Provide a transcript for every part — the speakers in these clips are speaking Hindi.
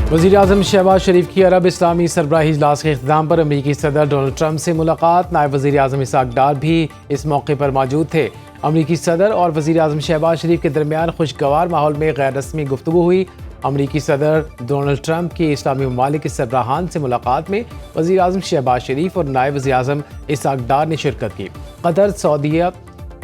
वज़ीर-ए-आज़म शहबाज शरीफ की अरब इस्लामी सरबराही इजलास के इख्तिताम पर अमेरिकी सदर डोनाल्ड ट्रंप से मुलाकात। नायब वज़ीर-ए-आज़म इसहाक डार भी इस मौके पर मौजूद थे। अमेरिकी सदर और वज़ीर-ए-आज़म शहबाज शरीफ के दरमियान खुशगवार माहौल में गैर रस्मी गुफ्तगू हुई। अमेरिकी सदर डोनाल्ड ट्रंप की इस्लामी ममालिक के सरबराहान से मुलाकात में वज़ीर-ए-आज़म शहबाज शरीफ और नायब वज़ीर-ए-आज़म इसहाक डार ने शिरकत की। कतर, सऊदीया,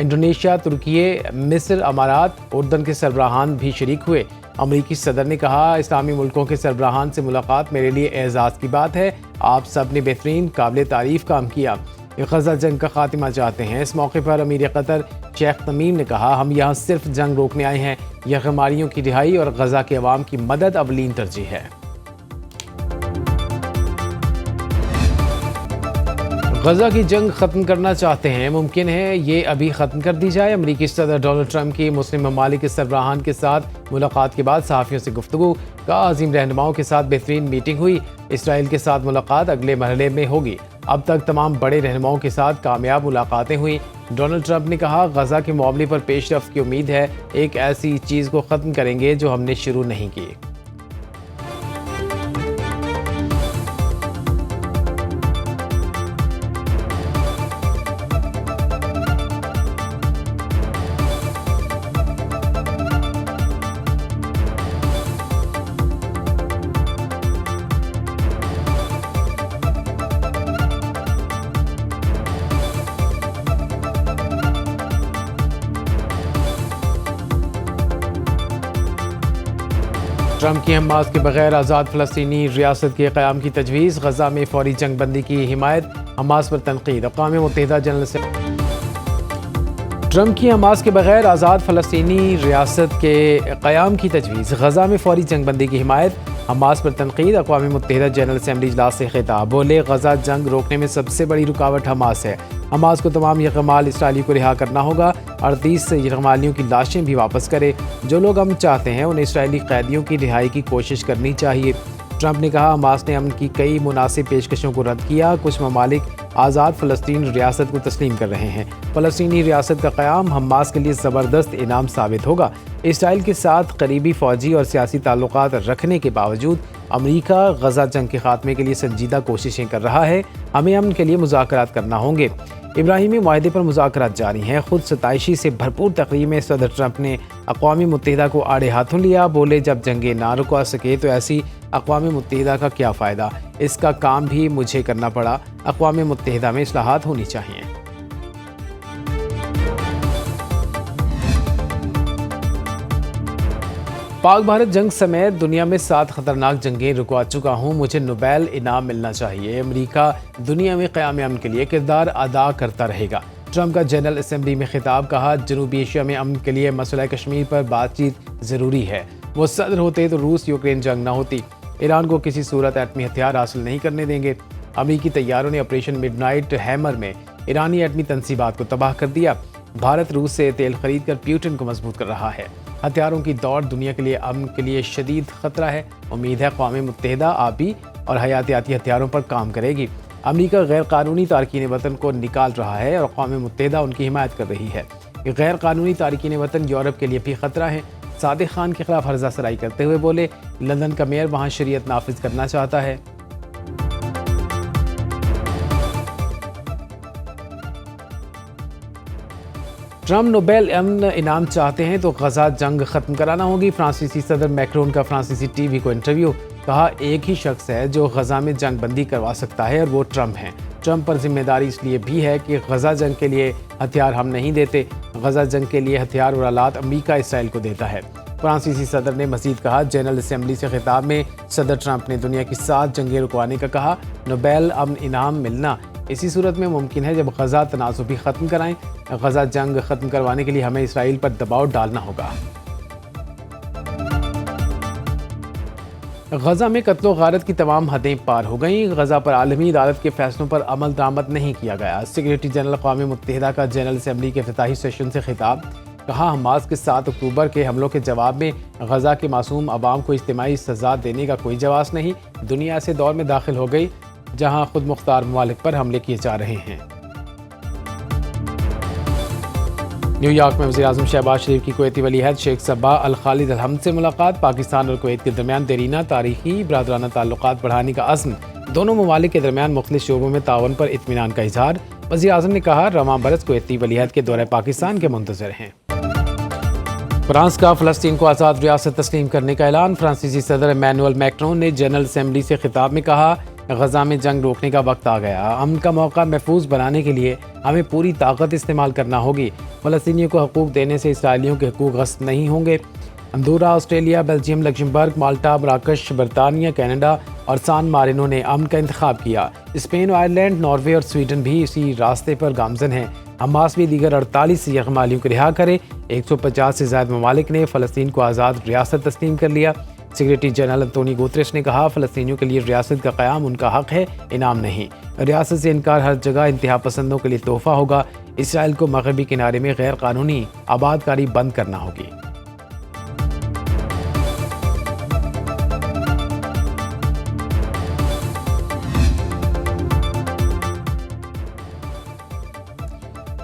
इंडोनेशिया, तुर्की, मिस्र, अमारात, उर्दन के सरबराहान भी शरीक हुए। अमेरिकी सदर ने कहा, इस्लामी मुल्कों के सरबराहान से मुलाकात मेरे लिए एजाज़ की बात है। आप सब ने बेहतरीन काबिल तारीफ़ काम किया। गज़ा जंग का खात्मा चाहते हैं। इस मौके पर अमीर कतर शेख तमीम ने कहा, हम यहाँ सिर्फ जंग रोकने आए हैं। यरग़मारियों की रिहाई और गज़ा के अवाम की मदद अवलीन तरजीह है। गज़ा की जंग ख़त्म करना चाहते हैं, मुमकिन है ये अभी ख़त्म कर दी जाए। अमेरिकी सदर डोनाल्ड ट्रंप की मुस्लिम ममालिक के सरबराहान के साथ मुलाकात के बाद सहाफ़ियों से गुफ्तगू का अज़ीम रहनुमाओं के साथ बेहतरीन मीटिंग हुई। इसराइल के साथ मुलाकात अगले मरहले में होगी। अब तक तमाम बड़े रहनुमाओं के साथ कामयाब मुलाकातें हुई। डोनाल्ड ट्रंप ने कहा, गज़ा के मामले पर पेशरफ्त की उम्मीद है। एक ऐसी चीज़ को ख़त्म करेंगे जो हमने शुरू नहीं की। ट्रंप की हमास के बगैर आज़ाद फ़लस्तीनी रियासत के क़याम की तजवीज़। गज़ा में फ़ौरी जंग बंदी की हिमायत। हमास पर तनक़ीद। अक़वाम मुत्तहिदा जनरल असेंबली। ट्रंप की हमास के बगैर आज़ाद फ़लस्तीनी रियासत के क़याम की तजवीज़। गज़ा में फ़ौरी जंग बंदी की हिमायत। हमास पर तनक़ीद। अक़वाम मुत्तहिदा जनरल असेंबली इजलास से खिताब। बोले, गज़ा जंग रोकने में सबसे बड़ी रुकावट हमास है। हमास को तमाम यरग़माल इसराइलियों को रिहा करना होगा। 38 यरग़मालियों की लाशें भी वापस करे। जो लोग अमन चाहते हैं उन्हें इसराइली कैदियों की रिहाई की कोशिश करनी चाहिए। ट्रंप ने कहा, हमास ने अमन की कई मुनासिब पेशकशों को रद्द किया। कुछ ममालिक आज़ाद फ़लस्तीन रियासत को तस्लीम कर रहे हैं। फ़लस्तीनी रियासत का क़याम हमास के लिए ज़बरदस्त इनाम साबित होगा। इसराइल के साथ करीबी फ़ौजी और सियासी ताल्लुकात रखने के बावजूद अमरीका गज़ा जंग के खात्मे के लिए संजीदा कोशिशें कर रहा है। हमें अमन के लिए मुज़ाकरात करना होंगे। इब्राहिमी मुआहदे पर मुज़ाकरात जारी हैं। खुद सताइशी से भरपूर तकरीर में सदर ट्रंप ने अक़वाम मुत्तहिदा को आड़े हाथों लिया। बोले, जब जंगें ना रुका सके तो ऐसी अक़वाम मुत्तहिदा का क्या फ़ायदा। इसका काम भी मुझे करना पड़ा। अक़वाम मुत्तहिदा में इस्लाहात होनी चाहिए। पाक भारत जंग समेत दुनिया में 7 ख़तरनाक जंगें रुकवा चुका हूँ। मुझे नोबेल इनाम मिलना चाहिए। अमेरिका दुनिया में क़याम अमन के लिए किरदार अदा करता रहेगा। ट्रंप का जनरल असेंबली में खिताब। कहा, जनूबी एशिया में अमन के लिए मसला कश्मीर पर बातचीत ज़रूरी है। वो सदर होते तो रूस यूक्रेन जंग न होती। ईरान को किसी सूरत एटमी हथियार हासिल नहीं करने देंगे। अमेरिकी तैयारों ने ऑपरेशन मिडनाइट हैमर में ईरानी एटमी तंसीबात को तबाह कर दिया। भारत रूस से तेल खरीद कर प्यूटन को मजबूत कर रहा है। हथियारों की दौड़ दुनिया के लिए अमन के लिए शदीद खतरा है। उम्मीद है अक़वाम मुत्तहिदा आबी और हयातियाती हथियारों पर काम करेगी। अमेरिका गैर कानूनी तारकीन वतन को निकाल रहा है और अक़वाम मुत्तहिदा उनकी हिमायत कर रही है। गैर कानूनी तारकीन वतन यूरोप के लिए भी खतरा है। सादिक खान के खिलाफ हर्जा सराई करते हुए बोले, लंदन का मेयर वहाँ शरीयत नाफिज करना चाहता है। ट्रंप नोबेल अमन इनाम चाहते हैं तो गज़ा जंग ख़त्म कराना होगी। फ्रांसीसी सदर मैक्रोन का फ्रांसीसी टीवी को इंटरव्यू। कहा, एक ही शख्स है जो गज़ा में जंग बंदी करवा सकता है और वो ट्रंप हैं। ट्रंप पर जिम्मेदारी इसलिए भी है कि गज़ा जंग के लिए हथियार हम नहीं देते। गज़ा जंग के लिए हथियार और आलात अमेरिका इसराइल को देता है। फ्रांसीसी सदर ने मज़ीद कहा, जनरल असेंबली से खिताब में सदर ट्रंप ने दुनिया की 7 जंगें रुकवाने का कहा। नोबेल अमन इनाम मिलना इसी सूरत में मुमकिन है जब गज़ा तनाज़ुर भी ख़त्म कराएं। गज़ा जंग ख़त्म करवाने के लिए हमें इसराइल पर दबाव डालना होगा। गज़ा में कत्लो गारत की तमाम हदें पार हो गईं। गज़ा पर आलमी अदालत के फैसलों पर अमल दरामद नहीं किया गया। सेक्रेटरी जनरल अक़वाम मुत्तहिदा का जनरल असेंबली के इफ्तिताही सेशन से खिताब। कहा, हमास के 7 अक्टूबर के हमलों के जवाब में गज़ा के मासूम अवाम को इज्तिमाई सज़ा देने का कोई जवाब नहीं। दुनिया ऐसे दौर में दाखिल हो गई जहाँ खुद मुख्तार ममालिक पर हमले किए जा रहे हैं। न्यूयॉर्क में वज़ीर-ए-आज़म शहबाज शरीफ की कुवैती वली-अहद शेख सबा अल खालिद अल हमद से मुलाकात। पाकिस्तान और कुवैत के दरमियान देरीना तारीखी बरादराना ताल्लुकात बढ़ाने का अज़्म। दोनों ममालिक के दरमियान मुख्तलिफ शोबों में ताउन पर इत्मीनान का इजहार। वज़ीर-ए-आज़म ने कहा, रवां बरस कुवैती वली-अहद के दौरे पाकिस्तान के मुंतज़र हैं। फ्रांस का फ़लस्तीन को आज़ाद रियासत तस्लीम करने का ऐलान। फ्रांसीसी सदर इमैनुअल मैक्रोन ने जनरल असम्बली से खिताब में कहा, गजा में जंग रोकने का वक्त आ गया। अमन का मौका महफूज बनाने के लिए हमें पूरी ताकत इस्तेमाल करना होगी। फ़लस्तीनियों को हकूक़ देने से इसराइलियों के हकूक़ गस्ब नहीं होंगे। अंदोरा, ऑस्ट्रेलिया, बेल्जियम, लग्जमबर्ग, माल्टा, मराकश, बरतानिया, कनाडा और सान मारिनो ने अमन का इंतखाब किया। स्पेन, आयरलैंड, नॉर्वे और स्वीडन भी इसी रास्ते पर गामजन हैं। हमास भी दीगर 48 यरगमालियों को रिहा करे। 150 से ज़ायद ममालिक ने फ़लस्तीन को आज़ाद रियासत तस्लीम कर लिया। सेक्रेटरी जनरल अंतोनी गुतरेश ने कहा, फ़लस्तीनियों के लिए रियासत का क़याम उनका हक़ है, इनाम नहीं। रियासत से इनकार हर जगह इंतहा पसंदों के लिए तोहफ़ा होगा। इसराइल को मगरबी किनारे में गैर कानूनी आबादकारी बंद करना होगी।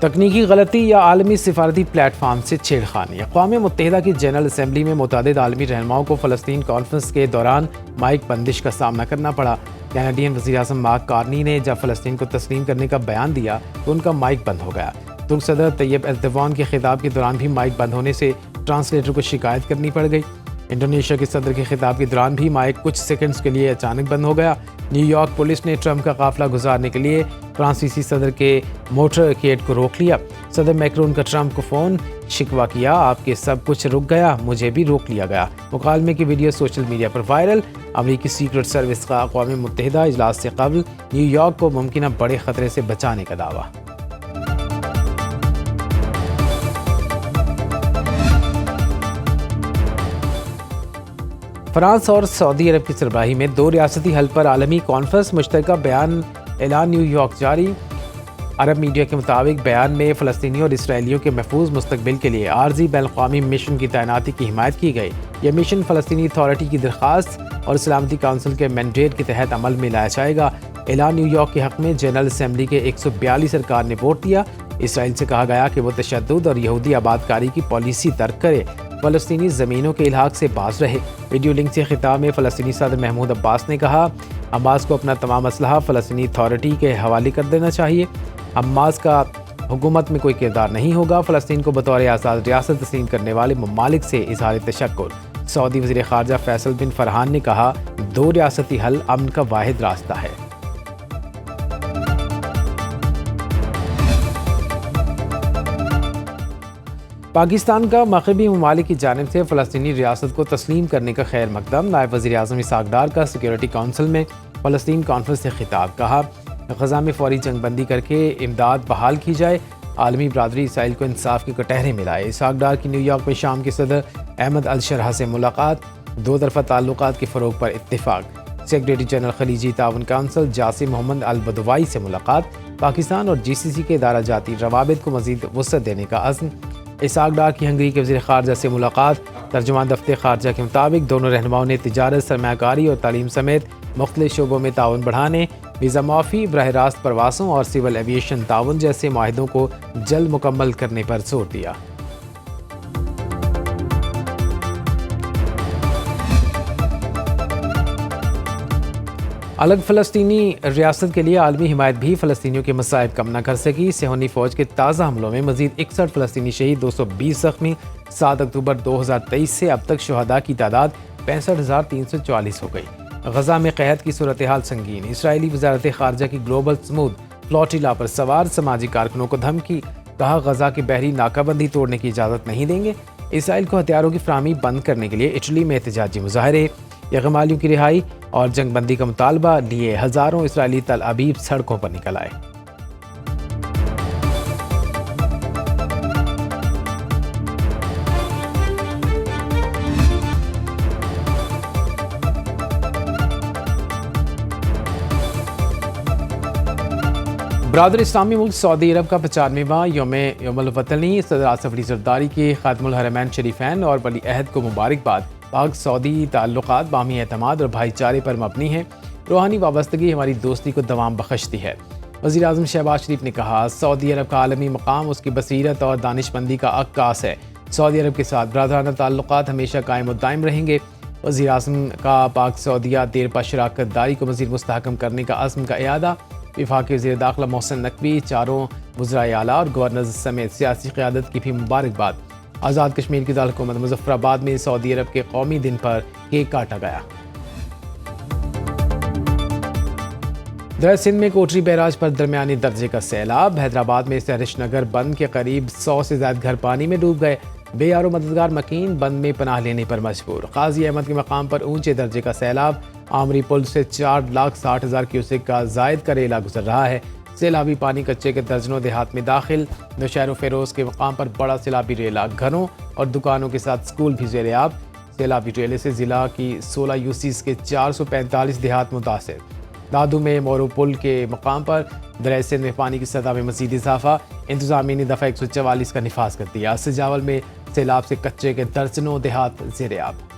तकनीकी गलती या आलमी सिफारती प्लेटफार्म से छेड़खानी। अक़वाम मुत्तहिदा की जनरल असम्बली में मुतादिद आलमी रहनुमाओं को फ़लस्तीन कॉन्फ्रेंस के दौरान माइक बंदिश का सामना करना पड़ा। कैनेडियन वज़ीर-ए-आज़म मार्क कार्नी ने जब फ़लस्तीन को तस्लीम करने का बयान दिया तो उनका माइक बंद हो गया। तुर्क सदर तैयब एर्दोगान के खिताब के दौरान भी माइक बंद होने से ट्रांसलेटर को शिकायत करनी पड़ गई। इंडोनेशिया के सदर के खिताब के दौरान भी माइक कुछ सेकंड्स के लिए अचानक बंद हो गया। न्यूयॉर्क पुलिस ने ट्रंप का काफिला गुजारने के लिए फ्रांसीसी सदर के मोटरकेड को रोक लिया। सदर मैक्रोन का ट्रंप को फ़ोन शिकवा किया, आपके सब कुछ रुक गया, मुझे भी रोक लिया गया। मुकालमे की वीडियो सोशल मीडिया पर वायरल। अमरीकी सीक्रेट सर्विस का अक़वाम मुत्तहिदा इजलास से कबल न्यूयॉर्क को मुमकिन बड़े ख़तरे से बचाने का दावा। फ्रांस और सऊदी अरब की सरबराही में 2 रियासती हल पर आलमी कॉन्फ्रेंस। मुश्तरका बयान ऐलान न्यूयॉर्क जारी। अरब मीडिया के मुताबिक बयान में फ़लस्तीनियों और इसराइलियों के महफूज मुस्तकबिल के लिए आर्जी बैनुल-अक़वामी मिशन की तैनाती की हिमायत की गई। यह मिशन फ़लस्तीनी अथॉरिटी की दरख्वास्त और सलामती काउंसिल के मैंडेट के तहत अमल में लाया जाएगा। ऐलान न्यूयॉर्क के हक़ में जनरल असम्बली के 142 अरकान ने वोट दिया। इसराइल से कहा गया कि वो तशद्दुद और यहूदी आबादकारी की पॉलिसी तर्क करे, फ़लस्तीनी ज़मीनों के इल्हाक़ से बाज रहे। वीडियो लिंक से खिताब में फ़लस्तीनी सदर महमूद अब्बास ने कहा, हमास को अपना तमाम असलहा फ़लस्तीनी अथॉरिटी के हवाले कर देना चाहिए। हमास का हुकूमत में कोई किरदार नहीं होगा। फ़लस्तीन को बतौर आज़ाद रियासत तस्लीम करने वाले ममालिक से इज़हार तशक्कुर। सऊदी वज़ीर ख़ारजा फैसल बिन फ़रहान ने कहा, 2 रियासती हल अमन का वाहिद रास्ता है। पाकिस्तान का मग़रबी ममालिक की जानिब से फ़लस्तीनी रियासत को तस्लीम करने का खैर मकदम। नायब वज़ीर-ए-आज़म इसहाक़ डार का सिक्योरिटी काउंसिल में फ़लस्तीन कॉन्फ्रेंस से खिताब। कहा, गजा में फ़ौरी जंगबंदी करके इमदाद बहाल की जाए। आलमी बरादरी इसराइल को इंसाफ के कटहरे में लाए। इसहाक़ डार की न्यूयॉर्क में शाम के सदर अहमद अल शरहा से मुलाकात। 2 तरफ़ा ताल्लुकात के फ़रोग़ पर इत्तिफ़ाक़। सेक्रेटरी जनरल खलीजी ताउन काउंसिल जासिम मोहम्मद अल बदवाई से मुलाकात। पाकिस्तान और GCC के इदारा जाती रवाबित को मज़ीद वुसअत देने का अज़्म। इसहाक़ डार की हंगरी के वज़ीर ख़ारजा से मुलाकात। तर्जुमान दफ्तर ख़ारजा के मुताबिक दोनों रहनुमाओं ने तिजारत, सरमायाकारी और तालीम समेत मुख्तलिफ शोबों में ताउन बढ़ाने, वीज़ा माफ़ी, बराह रास्त प्रवासों और सिविल एविएशन ताउन जैसे माहिदों को जल्द मुकम्मल करने पर जोर दिया। अलग फ़लस्तीनी रियासत के लिए आलमी हिमायत भी फ़लस्तीनियों के मसाइब कम न कर सकी। सेहूनी फ़ौज के ताज़ा हमलों में मज़ीद 61 फ़लस्तीनी शहीद, 220 ज़ख्मी। 7 अक्टूबर 2023 से अब तक शुहदा की तादाद 65,344 हो गई। गजा में क़हत की सूरत हाल संगीन। इसराइली वज़ारत ख़ारजा की ग्लोबल स्मूथ फ्लोटिला पर सवार समाजी कारकुनों को धमकी। कहा, गजा की बहरी नाकाबंदी तोड़ने की इजाज़त नहीं देंगे। इसराइल को हथियारों की फ़राहमी बंद करने के लिए इटली में एहतजाजी मुज़ाहरे। यरगमालियों की रिहाई और जंगबंदी का मुतालबा लिए हज़ारों इसराइली तल अबीब सड़कों पर निकल आए। बरादर इस्लामी मुल्क सऊदी अरब का 95वां यौमुल वतनी सदर आसिफ अली ज़रदारी के ख़ातमुल हरमैन शरीफैन और वली अहद को मुबारकबाद। पाक सऊदी ताल्लुकात बामी एतमाद और भाईचारे पर मबनी हैं। रूहानी वाबस्तगी हमारी दोस्ती को दवाम बख्शती है। वज़ीर आज़म शहबाज शरीफ ने कहा, सऊदी अरब का आलमी मकाम उसकी बसीरत और दानिशमंदी का अक्कास है। सऊदी अरब के साथ ब्रादराना ताल्लुकात हमेशा कायम और दायम रहेंगे। वज़ीर आज़म का पाक सऊदिया देरपा शराकत दारी को मज़ीद मुस्तहकम करने का अज़्म का इयादा। वफाकी वज़ीर दाखिला मोहसिन नकवी, चारों वज़राए आला और गवर्नर समेत सियासी क़यादत की भी मुबारकबाद। आज़ाद कश्मीर की दारकूमत मुज़फ़्फ़राबाद में सऊदी अरब के कौमी दिन पर केक काटा गया। दरिया सिंध में कोटरी बैराज पर दरमियानी दर्जे का सैलाब। हैदराबाद में सहरिश नगर बंद के करीब 100 से ज़्यादा घर पानी में डूब गए। बेयारो मददगार मकीन बंद में पनाह लेने पर मजबूर। काजी अहमद के मकाम पर ऊंचे दर्जे का सैलाब। आमरी पुल से 4,60,000 क्यूसेक का जायद का रेला गुजर रहा है। सैलाबी पानी कच्चे के दर्जनों देहात में दाखिल। नौशहर फेरोज के मकाम पर बड़ा सैलाबी रेला, घरों और दुकानों के साथ स्कूल भी ज़ेर-ए-आब। सैलाबी रेले से ज़िला की 16 यूसीज के 445 देहात मुतासिर। दादू में मोरू पुल के मकाम पर दरिया सिंध में पानी की सतह में मज़ीद इजाफा। इंतज़ामिया ने दफ़ा 144 का निफाज कर दिया। सजावल में सैलाब से कच्चे के दर्जनों देहात ज़ेर-ए-आब।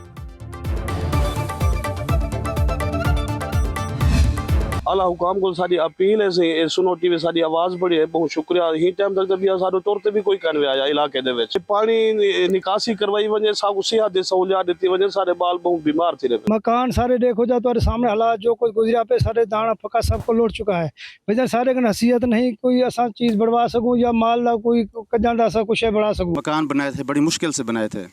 आला हुकाम को साडी अपील है से सुनो टीवी साडी आवाज़ बड़ी है। बहुत शुक्रिया। ही टाइम तक भी साडो तौर ते भी कोई कन आया इलाके दे विच पानी निकासी करवाई वने सागु सेहत दी सहूलियत दी वने सारे बाल बहुत बीमार थी रहे। मकान सारे देखो जा तो सामने हालात जो कुछ गुजरा पे सारे दाना पका सबको लौट चुका है। वजह सारे कन हसीयत नहीं कोई असा चीज बढ़वा सकूं या माल ला कोई कजांदा सा कुछ बढ़ा सकूं। मकान बनाए थे, बड़ी मुश्किल से बनाए थे,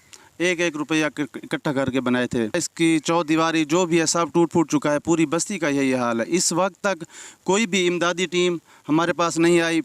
एक एक रुपया इकट्ठा करके बनाए थे। इसकी चौदीवारी जो भी है सब टूट फूट चुका है। पूरी बस्ती का यही हाल है। इस वक्त तक कोई भी इमदादी टीम हमारे पास नहीं आई।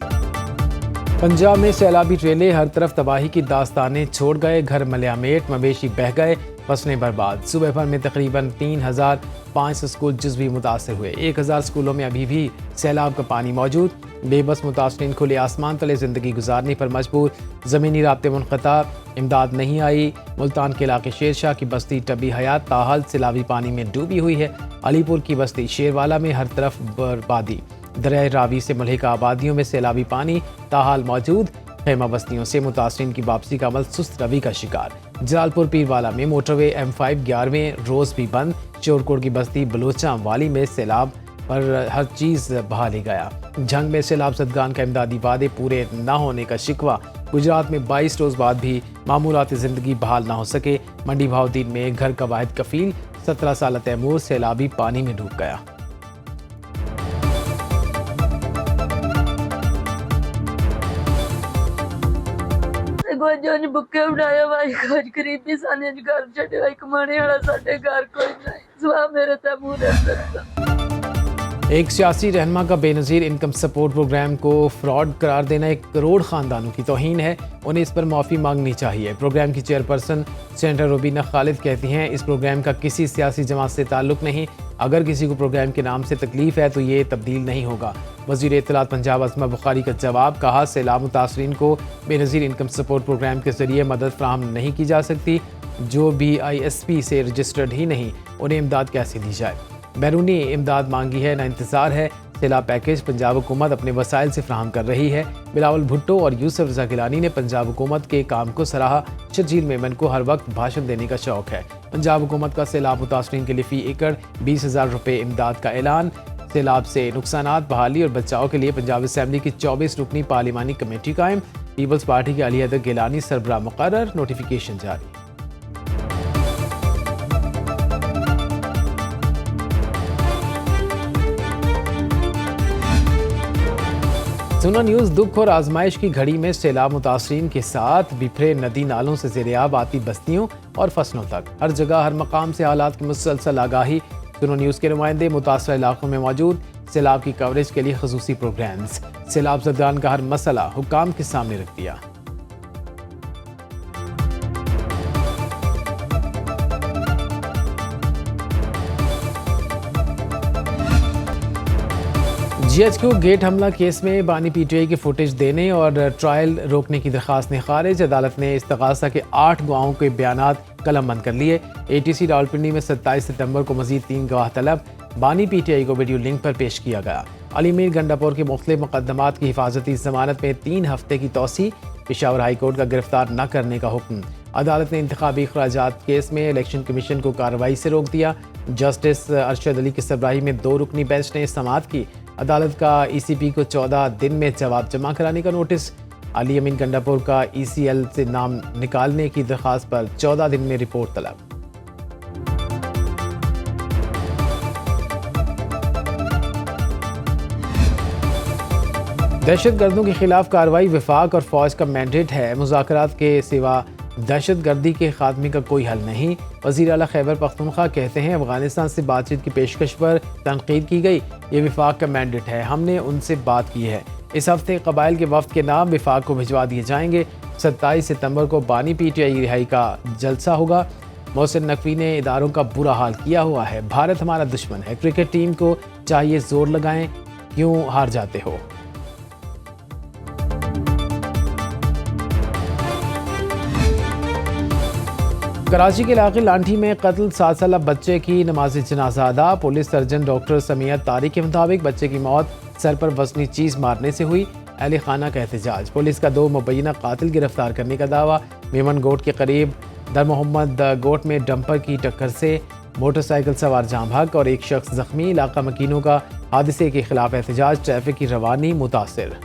पंजाब में सैलाबी ट्रेले हर तरफ तबाही की दास्तानें छोड़ गए। घर मलियामेट, मवेशी बह गए, फसलें बर्बाद। सूबे भर में तकरीबन 3,500 स्कूल जुज़वी मुतासर हुए। 1,000 स्कूलों में अभी भी सैलाब का पानी मौजूद। बेबस मुतासरीन खुले आसमान तले ज़िंदगी गुजारने पर मजबूर। ज़मीनी राब्ते मुनक़ता, इमदाद नहीं आई। मुल्तान के इलाके शेरशाह की बस्ती टबी हयात ताहाल सैलाबी पानी में डूबी हुई है। अलीपुर की बस्ती शेरवाला में हर तरफ बर्बादी। दरिया रावी से मलहिका आबादियों में सैलाबी पानी ताहाल मौजूद। खेमा बस्तियों से मुतासरीन की वापसी का अमल सुस्त रवि का शिकार। जलालपुर पीरवाला में मोटरवे M5 11वें रोज़ भी बंद। चोरकोट की बस्ती बलोचा वाली में सैलाब पर हर चीज़ बहा ले गया। जंग में सैलाब ज़दगान का इमदादी वादे पूरे न होने का शिकवा। गुजरात में 22 रोज़ बाद भी मामूलाती ज़िंदगी बहाल ना हो सके। मंडी भावदीन में घर का वाहिद कफील 17 साल तैमूर सैलाबी पानी में डूब गया। गोजों बुके बनाया भाई खोज गरीबी साने घर छड़े भाई कमाने वाला साडे घर कोई नहीं सुबह मेरे तैमूर एक सियासी रहनुमा का बेनज़ीर इनकम सपोर्ट प्रोग्राम को फ्रॉड करार देना 1 करोड़ ख़ानदानों की तौहीन है। उन्हें इस पर माफ़ी मांगनी चाहिए। प्रोग्राम की चेयरपर्सन सेनेटर रुबीना खालिद कहती हैं, इस प्रोग्राम का किसी सियासी जमात से ताल्लुक़ नहीं। अगर किसी को प्रोग्राम के नाम से तकलीफ़ है तो ये तब्दील नहीं होगा। वज़ीर इत्तलात पंजाब असमा बुखारी का जवाब। कहा, सैलाब मुतासरीन को बेनज़ीर इनकम सपोर्ट प्रोग्राम के ज़रिए मदद फ़राहम नहीं की जा सकती। जो BISP से रजिस्टर्ड ही नहीं, उन्हें इमदाद कैसे दी जाए। बैरूनी इमदाद मांगी है ना इंतज़ार है। सैलाब पैकेज पंजाब हुकूमत अपने वसाइल से फ्राहम कर रही है। बिलावल भुट्टो और यूसुफ रज़ा गिलानी ने पंजाब हुकूमत के काम को सराहा। शर्जील मेमन को हर वक्त भाषण देने का शौक है। पंजाब हुकूमत का सैलाब मुतासरीन के लिए फ़ी एकड़ 20,000 रुपये इमदाद का ऐलान। सैलाब से नुकसानात, बहाली और बचाव के लिए पंजाब असम्बली की 24 रुकनी पार्लिमानी कमेटी कायम। पीपल्स पार्टी के अली हैदर गिलानी सरबराह मुकर्रर। नोटिफिकेशन जारी। सुना न्यूज़ दुख और आजमाइश की घड़ी में सैलाब मुतासरीन के साथ बिखरे नदी नालों से ज़ेर-ए-आब आती बस्तियों और फसलों तक हर जगह हर मकाम से हालात की मुसलसल आगाही। सुनो न्यूज़ के नुमाइंदे मुतासरा इलाकों में मौजूद। सैलाब की कवरेज के लिए खसूसी प्रोग्राम्स। सैलाब ज़दगान का हर मसला हुक्काम के सामने रख दिया। GHQ गेट हमला केस में बानी PTI की फुटेज देने और ट्रायल रोकने की दरख्वास्त ने खारिज। अदालत ने इस्तगासा के 8 गवाहों के बयानात कलमबंद कर लिए। ATC रावलपिंडी में 27 सितंबर को मजीद 3 गवाह तलब। बानी PTI को वीडियो लिंक पर पेश किया गया। अली मीर गंडापुर के मुख्तलिफ मुकदमात की हिफाजती जमानत में 3 हफ्ते की तौसी। पेशावर हाई कोर्ट का गिरफ्तार न करने का हुक्म। अदालत ने इंतखाबी अखराजात केस में इलेक्शन कमीशन को कार्रवाई से रोक दिया। जस्टिस अरशद अली की सरबराही में 2 रुकनी बेंच ने समाअत की। अदालत का ECP को 14 दिन में जवाब जमा कराने का नोटिस। अली अमीन गंडापुर का ECL से नाम निकालने की दरख्वास्त पर 14 दिन में रिपोर्ट तलब। दहशतगर्दों के खिलाफ कार्रवाई वफाक और फौज का मैंडेट है। मुज़ाकरात के सिवा दहशतगर्दी के खात्मे का कोई हल नहीं। वज़ीर आला खैबर पख्तूनख्वा कहते हैं अफगानिस्तान से बातचीत की पेशकश पर तनकीद की गई, ये वफाक का मैंडेट है, हमने उनसे बात की है। इस हफ्ते कबाइल के वफ्द के नाम वफाक को भिजवा दिए जाएंगे। 27 सितंबर को बानी PTI रिहाई का जलसा होगा। मोहसिन नकवी ने इदारों का बुरा हाल किया हुआ है, भारत हमारा दुश्मन है, क्रिकेट टीम को चाहिए जोर लगाएं, क्यों हार जाते हो। कराची के इलाके लांठी में कत्ल 7 साला बच्चे की नमाज जनाजा अदा। Police surgeon doctor Samiya Tariq के मुताबिक बच्चे की मौत सर पर वजनी चीज़ मारने से हुई। अहले खाना का एहतजाज। पुलिस का 2 मुबैना कातिल गिरफ्तार करने का दावा। मेमन गोट के करीब दर मोहम्मद गोट में डंपर की टक्कर से मोटरसाइकिल सवार जाम भाग और एक शख्स जख्मी। इलाका मकीनों का हादसे के खिलाफ एहतजाज। ट्रैफिक की रवानी मुतासिर।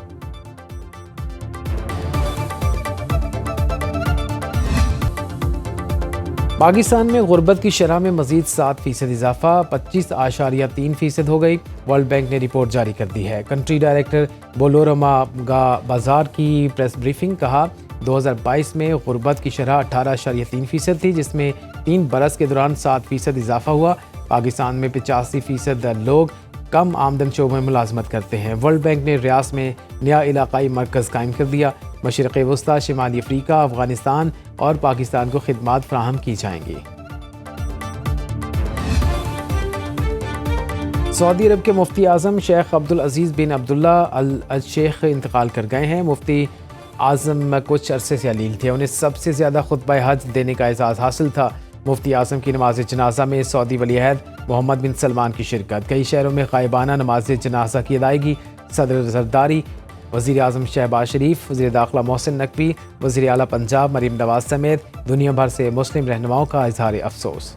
पाकिस्तान में गुर्बत की शरह में मजीद 7% इजाफा 25.3% हो गई। वर्ल्ड बैंक ने रिपोर्ट जारी कर दी है। कंट्री डायरेक्टर बोलोरमा गा बाजार की प्रेस ब्रीफिंग। कहा 2022 में गुर्बत की शरह 18.3% थी, जिसमें 3 बरस के दौरान 7% इजाफा हुआ। पाकिस्तान में 85% लोग कम आमदन शोबे में मुलाजमत करते हैं। वर्ल्ड बैंक ने रियास में नया इलाकाई मरकज़ कायम कर दिया। मशरिक़ वस्ता, शिमाली अफ्रीका, अफगानिस्तान और पाकिस्तान को खिदमात फराहम की जाएंगी। सऊदी अरब के मुफ्ती आज़म शेख अब्दुल अजीज़ बिन अब्दुल्ला अल शेख इंतकाल कर गए हैं। मुफ्ती आज़म कुछ अरसे से अलील थे, उन्हें सबसे ज़्यादा खुतबा हज देने का एजाज़ हासिल था। मुफ्ती आज़म की नमाज जनाजा में सऊदी वलीअहद मोहम्मद बिन सलमान की शिरकत। कई शहरों में गायबाना नमाज जनाजा की अदायगी। सदर जरदारी, वज़ीर आज़म शहबाज शरीफ, वज़ीर दाखिला मोहसिन नकवी, वज़ीर आला पंजाब मरीम नवाज समेत दुनिया भर से मुस्लिम रहनुमाओं का इजहार अफसोस।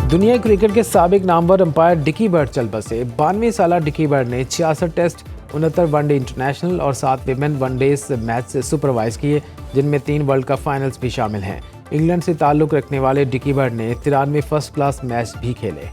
दुनिया क्रिकेट के साबिक नामवर अंपायर डिकी बर्ड चल बसे। 92 साला डिकी बर्ड ने 66 टेस्ट, 69 वनडे इंटरनेशनल और 7 विमेन वनडेज मैच सुपरवाइज किए, जिनमें 3 वर्ल्ड कप फाइनल्स भी शामिल हैं। इंग्लैंड से ताल्लुक़ रखने वाले डिकी बर्ड ने 93 फर्स्ट क्लास मैच भी खेले।